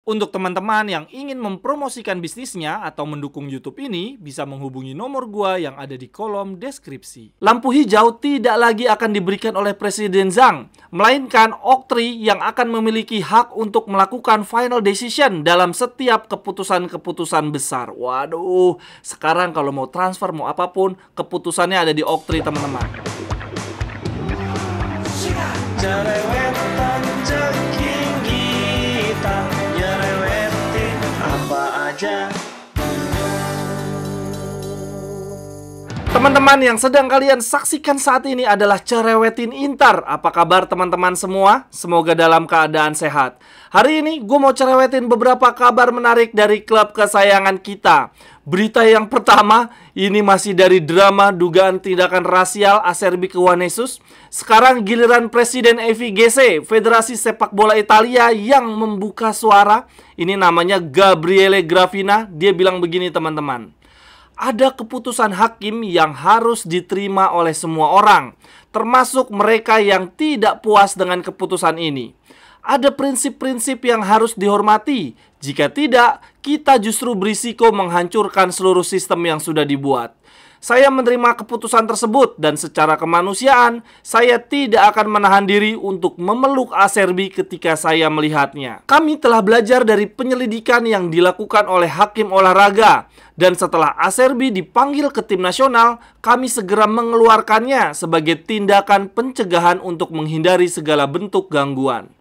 Untuk teman-teman yang ingin mempromosikan bisnisnya atau mendukung YouTube ini, bisa menghubungi nomor gua yang ada di kolom deskripsi. Lampu hijau tidak lagi akan diberikan oleh Presiden Zhang, melainkan Oktri yang akan memiliki hak untuk melakukan final decision dalam setiap keputusan-keputusan besar. Waduh, sekarang kalau mau transfer, mau apapun, keputusannya ada di Oktri, teman-teman. Cerewetan ceking kita, nyerewetin apa aja. Teman-teman yang sedang kalian saksikan saat ini adalah Cerewetin Inter. Apa kabar teman-teman semua? Semoga dalam keadaan sehat. Hari ini gue mau cerewetin beberapa kabar menarik dari klub kesayangan kita. Berita yang pertama, ini masih dari drama dugaan tindakan rasial Acerbi ke Juventus. Sekarang giliran Presiden FIGC, Federasi Sepak Bola Italia, yang membuka suara. Ini namanya Gabriele Gravina. Dia bilang begini teman-teman. Ada keputusan hakim yang harus diterima oleh semua orang, termasuk mereka yang tidak puas dengan keputusan ini. Ada prinsip-prinsip yang harus dihormati. Jika tidak, kita justru berisiko menghancurkan seluruh sistem yang sudah dibuat. Saya menerima keputusan tersebut dan secara kemanusiaan, saya tidak akan menahan diri untuk memeluk Acerbi ketika saya melihatnya. Kami telah belajar dari penyelidikan yang dilakukan oleh hakim olahraga. Dan setelah Acerbi dipanggil ke tim nasional, kami segera mengeluarkannya sebagai tindakan pencegahan untuk menghindari segala bentuk gangguan.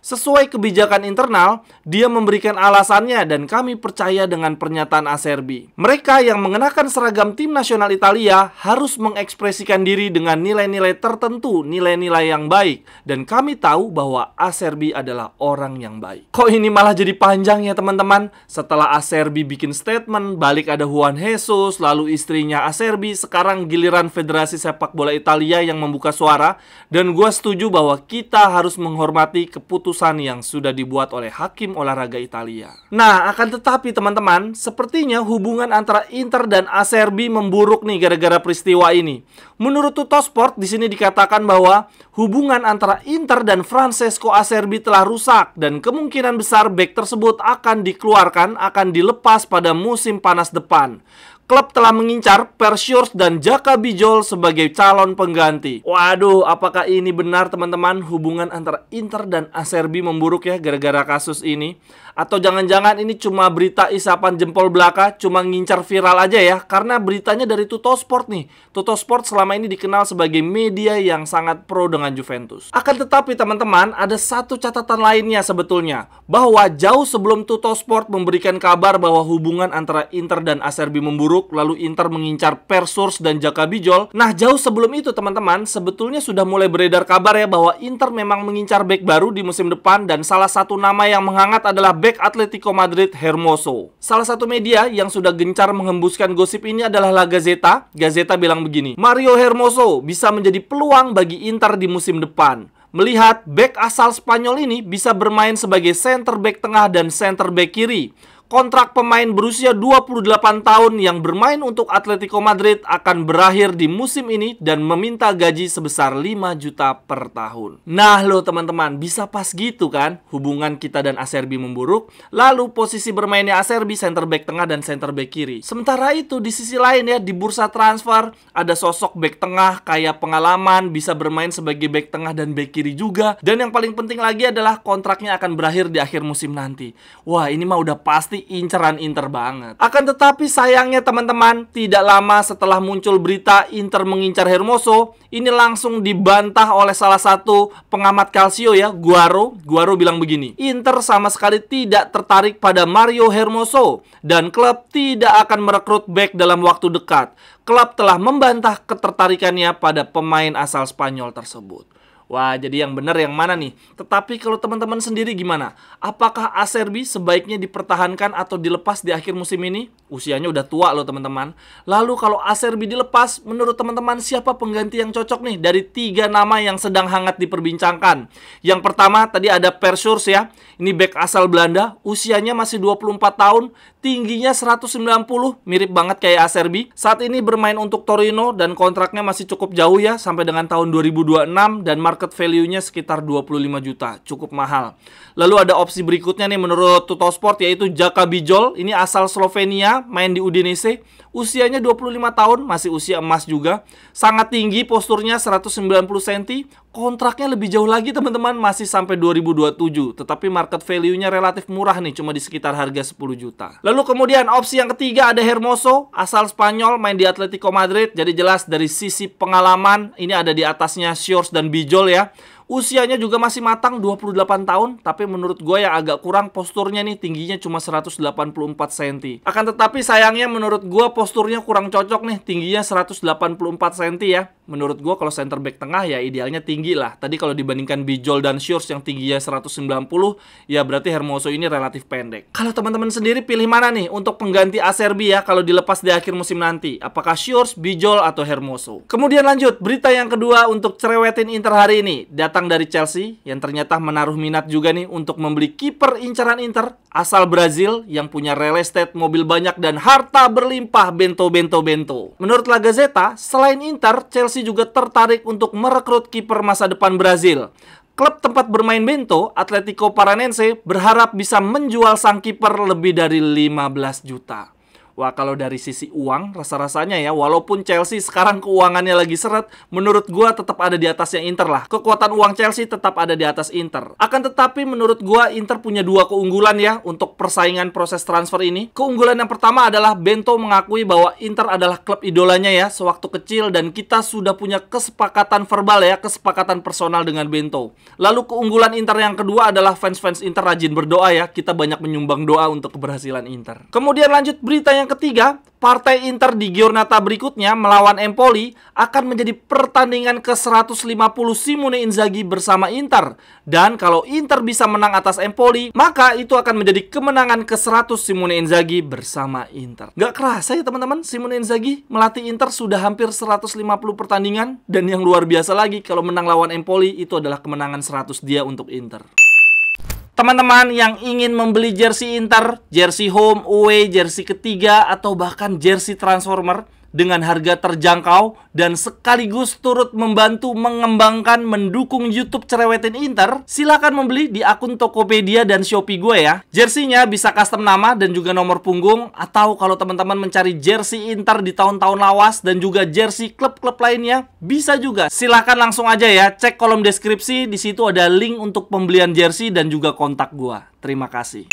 Sesuai kebijakan internal, dia memberikan alasannya dan kami percaya dengan pernyataan Acerbi. Mereka yang mengenakan seragam tim nasional Italia harus mengekspresikan diri dengan nilai-nilai tertentu, nilai-nilai yang baik. Dan kami tahu bahwa Acerbi adalah orang yang baik. Kok ini malah jadi panjang ya teman-teman? Setelah Acerbi bikin statement, balik ada Juan Jesus, lalu istrinya Acerbi, sekarang giliran Federasi Sepak Bola Italia yang membuka suara. Dan gue setuju bahwa kita harus menghormati keputusan yang sudah dibuat oleh hakim olahraga Italia. Nah, akan tetapi teman-teman, sepertinya hubungan antara Inter dan Acerbi memburuk nih gara-gara peristiwa ini. Menurut Tuttosport di sini dikatakan bahwa hubungan antara Inter dan Francesco Acerbi telah rusak dan kemungkinan besar bek tersebut akan dikeluarkan, akan dilepas pada musim panas depan. Klub telah mengincar Persiors dan Jaka Bijol sebagai calon pengganti. Waduh, apakah ini benar teman-teman? Hubungan antara Inter dan Acerbi memburuk ya gara-gara kasus ini? Atau jangan-jangan ini cuma berita isapan jempol belaka, cuma ngincar viral aja ya? Karena beritanya dari Tuttosport nih. Tuttosport selama ini dikenal sebagai media yang sangat pro dengan Juventus. Akan tetapi teman-teman, ada satu catatan lainnya sebetulnya. Bahwa jauh sebelum Tuttosport memberikan kabar bahwa hubungan antara Inter dan Acerbi memburuk, lalu Inter mengincar Persiors dan Jaka Bijol. Nah, jauh sebelum itu teman-teman, sebetulnya sudah mulai beredar kabar ya bahwa Inter memang mengincar bek baru di musim depan. Dan salah satu nama yang menghangat adalah bek Atletico Madrid Hermoso. Salah satu media yang sudah gencar menghembuskan gosip ini adalah La Gazzetta. Gazzetta bilang begini, Mario Hermoso bisa menjadi peluang bagi Inter di musim depan. Melihat bek asal Spanyol ini bisa bermain sebagai center back tengah dan center back kiri. Kontrak pemain berusia 28 tahun yang bermain untuk Atletico Madrid akan berakhir di musim ini dan meminta gaji sebesar 5 juta per tahun. Nah lo teman-teman, bisa pas gitu kan? Hubungan kita dan Acerbi memburuk, lalu posisi bermainnya Acerbi center back tengah dan center back kiri. Sementara itu di sisi lain ya, di bursa transfer ada sosok back tengah kayak pengalaman, bisa bermain sebagai back tengah dan back kiri juga. Dan yang paling penting lagi adalah kontraknya akan berakhir di akhir musim nanti. Wah, ini mah udah pasti inceran Inter banget. Akan tetapi sayangnya teman-teman, tidak lama setelah muncul berita Inter mengincar Hermoso, ini langsung dibantah oleh salah satu pengamat Calcio ya, Guaro. Guaro bilang begini, Inter sama sekali tidak tertarik pada Mario Hermoso dan klub tidak akan merekrut bek dalam waktu dekat. Klub telah membantah ketertarikannya pada pemain asal Spanyol tersebut. Wah, jadi yang benar yang mana nih? Tetapi kalau teman-teman sendiri gimana? Apakah Acerbi sebaiknya dipertahankan atau dilepas di akhir musim ini? Usianya udah tua loh teman-teman. Lalu kalau Acerbi dilepas, menurut teman-teman siapa pengganti yang cocok nih dari 3 nama yang sedang hangat diperbincangkan? Yang pertama tadi ada Persiors ya. Ini bek asal Belanda, usianya masih 24 tahun, tingginya 190, mirip banget kayak Acerbi. Saat ini bermain untuk Torino dan kontraknya masih cukup jauh ya, sampai dengan tahun 2026 dan market market value-nya sekitar 25 juta, cukup mahal. Lalu ada opsi berikutnya nih menurut Tuttosport, yaitu Jaka Bijol. Ini asal Slovenia, main di Udinese. Usianya 25 tahun, masih usia emas juga. Sangat tinggi, posturnya 190 cm. Kontraknya lebih jauh lagi teman-teman, masih sampai 2027. Tetapi market value-nya relatif murah nih, cuma di sekitar harga 10 juta. Lalu kemudian opsi yang ketiga ada Hermoso, asal Spanyol, main di Atletico Madrid. Jadi jelas dari sisi pengalaman, ini ada di atasnya Shores dan Bijol ya. Usianya juga masih matang, 28 tahun. Tapi menurut gue yang agak kurang posturnya nih, tingginya cuma 184 cm. Akan tetapi sayangnya menurut gue posturnya kurang cocok nih, tingginya 184 cm ya. Menurut gue kalau center back tengah ya idealnya tinggi lah. Tadi kalau dibandingkan Bijol dan Shores yang tingginya 190, ya berarti Hermoso ini relatif pendek. Kalau teman-teman sendiri pilih mana nih untuk pengganti Acerbi ya kalau dilepas di akhir musim nanti? Apakah Shores, Bijol, atau Hermoso? Kemudian lanjut, berita yang kedua untuk cerewetin Inter hari ini. Datang dari Chelsea yang ternyata menaruh minat juga nih untuk membeli kiper incaran Inter asal Brazil yang punya real estate, mobil banyak, dan harta berlimpah, Bento. Menurut La Gazzetta, selain Inter, Chelsea juga tertarik untuk merekrut kiper masa depan Brazil. Klub tempat bermain Bento, Atletico Paranense, berharap bisa menjual sang kiper lebih dari 15 juta. Wah, kalau dari sisi uang, rasa-rasanya ya, walaupun Chelsea sekarang keuangannya lagi seret, menurut gua tetap ada di atasnya Inter lah. Kekuatan uang Chelsea tetap ada di atas Inter. Akan tetapi menurut gua Inter punya dua keunggulan ya untuk persaingan proses transfer ini. Keunggulan yang pertama adalah Bento mengakui bahwa Inter adalah klub idolanya ya sewaktu kecil, dan kita sudah punya kesepakatan verbal ya, kesepakatan personal dengan Bento. Lalu keunggulan Inter yang kedua adalah fans-fans Inter rajin berdoa ya, kita banyak menyumbang doa untuk keberhasilan Inter. Kemudian lanjut berita yang ketiga, partai Inter di giornata berikutnya melawan Empoli akan menjadi pertandingan ke-150 Simone Inzaghi bersama Inter. Dan kalau Inter bisa menang atas Empoli, maka itu akan menjadi kemenangan ke-100 Simone Inzaghi bersama Inter. Gak kerasa ya teman-teman, Simone Inzaghi melatih Inter sudah hampir 150 pertandingan. Dan yang luar biasa lagi, kalau menang lawan Empoli, itu adalah kemenangan 100 dia untuk Inter. Teman-teman yang ingin membeli jersey Inter, jersey home, away, jersey ketiga, atau bahkan jersey transformer dengan harga terjangkau dan sekaligus turut membantu mengembangkan, mendukung YouTube Cerewetin Inter, silakan membeli di akun Tokopedia dan Shopee gue ya. Jersey-nya bisa custom nama dan juga nomor punggung, atau kalau teman-teman mencari jersey Inter di tahun-tahun lawas dan juga jersey klub-klub lainnya, bisa juga. Silakan langsung aja ya, cek kolom deskripsi, di situ ada link untuk pembelian jersey dan juga kontak gue. Terima kasih.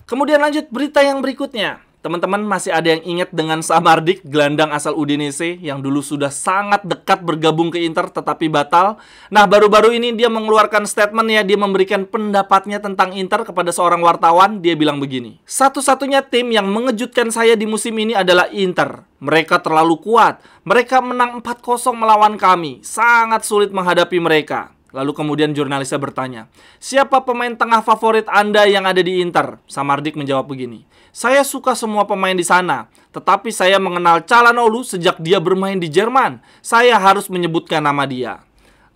Kemudian lanjut berita yang berikutnya. Teman-teman masih ada yang ingat dengan Samardzic, gelandang asal Udinese yang dulu sudah sangat dekat bergabung ke Inter tetapi batal. Nah, baru-baru ini dia mengeluarkan statement ya, dia memberikan pendapatnya tentang Inter kepada seorang wartawan. Dia bilang begini, "Satu-satunya tim yang mengejutkan saya di musim ini adalah Inter. Mereka terlalu kuat. Mereka menang 4-0 melawan kami. Sangat sulit menghadapi mereka." Lalu kemudian jurnalisnya bertanya, "Siapa pemain tengah favorit Anda yang ada di Inter?" Samardzic menjawab begini, "Saya suka semua pemain di sana, tetapi saya mengenal Calhanoglu sejak dia bermain di Jerman. Saya harus menyebutkan nama dia."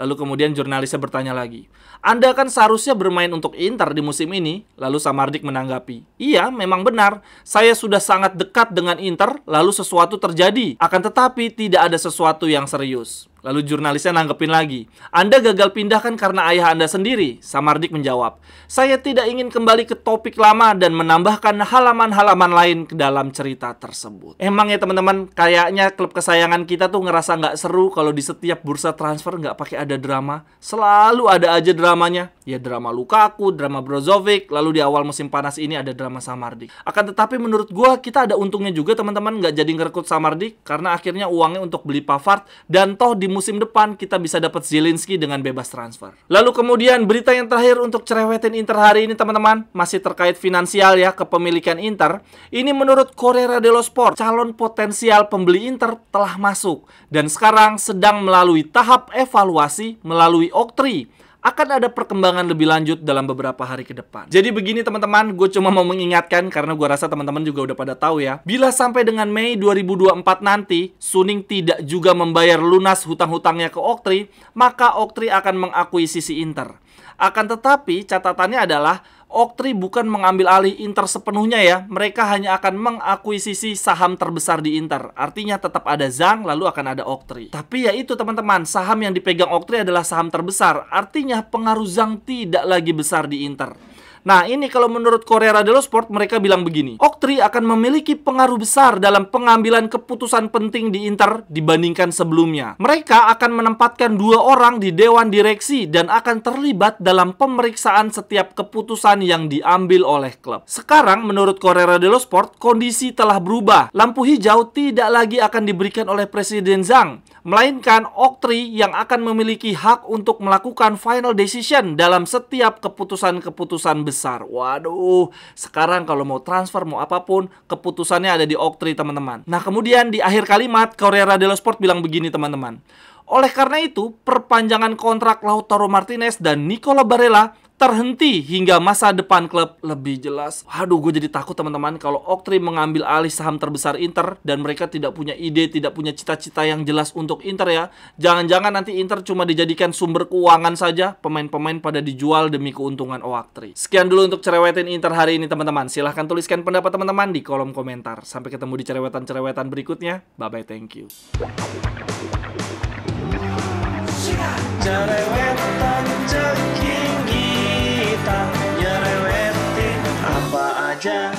Lalu kemudian jurnalisnya bertanya lagi, "Anda kan seharusnya bermain untuk Inter di musim ini?" Lalu Samardzic menanggapi, "Iya, memang benar. Saya sudah sangat dekat dengan Inter, lalu sesuatu terjadi. Akan tetapi tidak ada sesuatu yang serius." Lalu jurnalisnya nanggepin lagi, "Anda gagal pindah kan karena ayah Anda sendiri?" Samardzic menjawab, "Saya tidak ingin kembali ke topik lama dan menambahkan halaman-halaman lain ke dalam cerita tersebut." Emang ya teman-teman, kayaknya klub kesayangan kita tuh ngerasa nggak seru kalau di setiap bursa transfer nggak pakai ada drama. Selalu ada aja dramanya. Ya drama Lukaku, drama Brozovic, lalu di awal musim panas ini ada drama Samardzic. Akan tetapi menurut gua kita ada untungnya juga teman-teman nggak jadi ngerekrut Samardzic karena akhirnya uangnya untuk beli Pavard, dan toh di musim depan kita bisa dapat Zielinski dengan bebas transfer. Lalu kemudian berita yang terakhir untuk Cerewetin Inter hari ini teman-teman, masih terkait finansial ya, kepemilikan Inter. Ini menurut Corriere dello Sport, calon potensial pembeli Inter telah masuk dan sekarang sedang melalui tahap evaluasi melalui Oktri. Akan ada perkembangan lebih lanjut dalam beberapa hari ke depan. Jadi begini teman-teman, gue cuma mau mengingatkan karena gue rasa teman-teman juga udah pada tahu ya. Bila sampai dengan Mei 2024 nanti, Suning tidak juga membayar lunas hutang-hutangnya ke Oktri, maka Oktri akan mengakuisisi Inter. Akan tetapi catatannya adalah Oaktree bukan mengambil alih Inter sepenuhnya ya. Mereka hanya akan mengakuisisi saham terbesar di Inter. Artinya tetap ada Zhang, lalu akan ada Oaktree. Tapi ya itu teman-teman, saham yang dipegang Oaktree adalah saham terbesar. Artinya pengaruh Zhang tidak lagi besar di Inter. Nah, ini kalau menurut Corriere dello Sport, mereka bilang begini. Oaktree akan memiliki pengaruh besar dalam pengambilan keputusan penting di Inter dibandingkan sebelumnya. Mereka akan menempatkan 2 orang di dewan direksi dan akan terlibat dalam pemeriksaan setiap keputusan yang diambil oleh klub. Sekarang, menurut Corriere dello Sport, kondisi telah berubah. Lampu hijau tidak lagi akan diberikan oleh Presiden Zhang, melainkan Oaktree yang akan memiliki hak untuk melakukan final decision dalam setiap keputusan-keputusan besar. Waduh, sekarang kalau mau transfer, mau apapun, keputusannya ada di Oaktree, teman-teman. Nah, kemudian di akhir kalimat, Corriere dello Sport bilang begini, teman-teman. Oleh karena itu, perpanjangan kontrak Lautaro Martinez dan Nicola Barella terhenti hingga masa depan klub lebih jelas. Waduh, gue jadi takut teman-teman kalau Oaktree mengambil alih saham terbesar Inter dan mereka tidak punya ide, tidak punya cita-cita yang jelas untuk Inter ya. Jangan-jangan nanti Inter cuma dijadikan sumber keuangan saja, pemain-pemain pada dijual demi keuntungan Oaktree. Sekian dulu untuk cerewetin Inter hari ini teman-teman. Silahkan tuliskan pendapat teman-teman di kolom komentar. Sampai ketemu di cerewetan-cerewetan berikutnya. Bye-bye, thank you. Cerewetan ceking kita nyerewetin apa aja.